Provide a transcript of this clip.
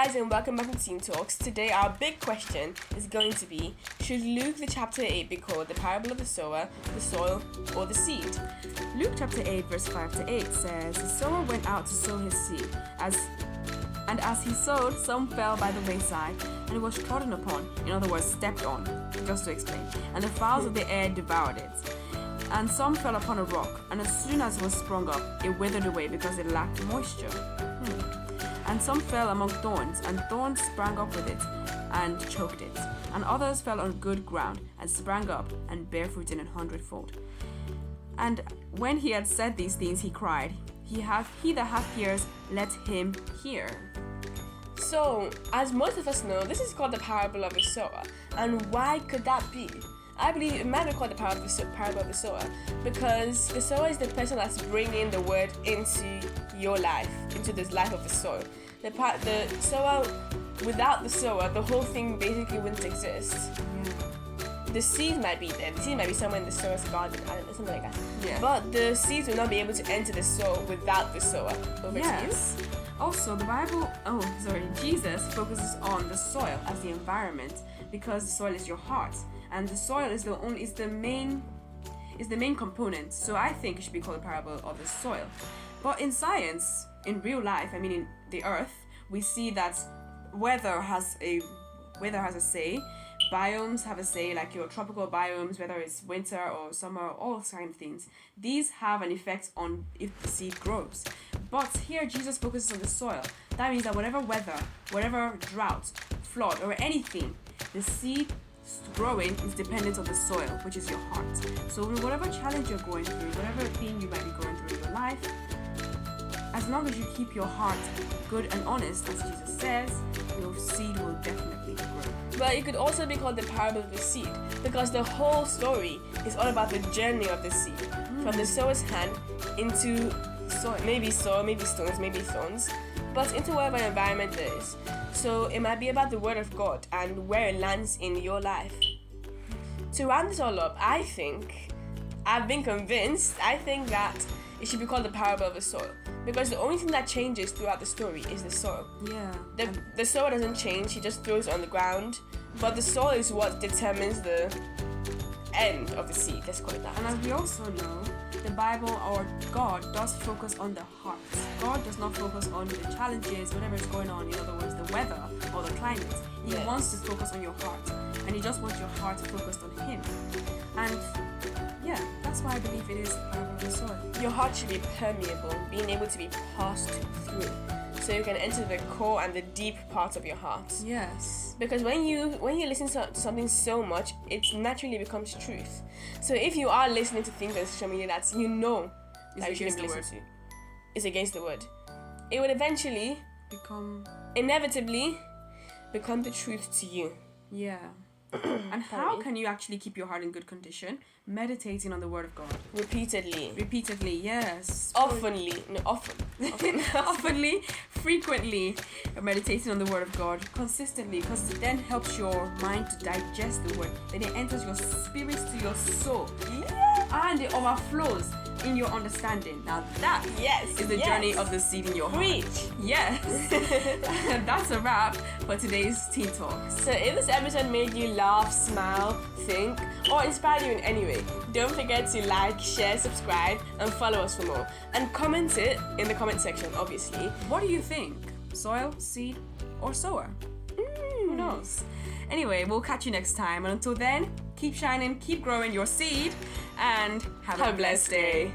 guys, and welcome back to Teen Talks. Today our big question is going to be, should Luke the chapter 8 be called the parable of the sower, the soil, or the seed? Luke chapter 8 verse 5 to 8 says, "The sower went out to sow his seed. As he sowed, some fell by the wayside, and it was trodden upon," in other words, stepped on, just to explain, "and the fowls of the air devoured it. And some fell upon a rock, and as soon as it was sprung up, it withered away because it lacked moisture. And some fell among thorns, and thorns sprang up with it and choked it. And others fell on good ground, and sprang up and bare fruit in 100-fold. And when he had said these things, he cried, He that hath ears, let him hear." So, as most of us know, this is called the parable of the sower. And why could that be? I believe it might be called the parable of the sower because the sower is the person that's bringing the word into your life, into this life of the soil. The sower, without the sower, the whole thing basically wouldn't exist. The seed might be there. The seed might be somewhere in the sower's garden, I don't know, something like that. Yeah. But the seeds will not be able to enter the soil without the sower. Over to you. Also, Jesus focuses on the soil as the environment because the soil is your heart, and the soil is the main component. So I think it should be called the parable of the soil. But in science, in real life, in the earth, we see that weather has a say. Biomes have a say, like your tropical biomes, whether it's winter or summer, all kinds of things. These have an effect on if the seed grows. But here Jesus focuses on the soil. That means that whatever weather, whatever drought, flood, or anything, the seed growing is dependent on the soil, which is your heart. So whatever challenge you're going through, whatever thing you might be going through in your life, as long as you keep your heart good and honest, as Jesus says, your seed will definitely grow. But it could also be called the parable of the seed because the whole story is all about the journey of the seed from the sower's hand into soil, maybe stones, maybe thorns, but into whatever environment there is. So it might be about the word of God and where it lands in your life. To round this all up, I've been convinced that it should be called the parable of the soil because the only thing that changes throughout the story is the soil. Yeah. The soil doesn't change, he just throws it on the ground, but the soil is what determines the end of the seed, let's call it that. And as we also know, the Bible or God does focus on the heart. God does not focus on the challenges, whatever is going on, in other words, the weather or the climate. He wants to focus on your heart, and he just wants your heart focused on him. And that's why I believe it is the parable of the soil. Your heart should be permeable, being able to be passed through, so you can enter the core and the deep part of your heart. Yes. Because when you listen to something so much, it naturally becomes truth. So if you are listening to things on social media that you know that you shouldn't listen to, it's against the word, it would eventually inevitably become the truth to you. Yeah. And how can you actually keep your heart in good condition? Meditating on the word of God. Repeatedly, yes. Often. Oftenly, frequently meditating on the word of God consistently, because it then helps your mind to digest the word. Then it enters your spirit to your soul. And it overflows in your understanding. Now that is the journey of the seed in your heart. Preach. Yes. And that's a wrap for today's Teen Talk. So if this episode made you laugh, smile, think, or inspired you in any way, don't forget to like, share, subscribe, and follow us for more. And comment it in the comment section, obviously. What do you think? Soil, seed, or sower? Who knows? Anyway, we'll catch you next time. And until then, keep shining, keep growing your seed, and have a blessed day.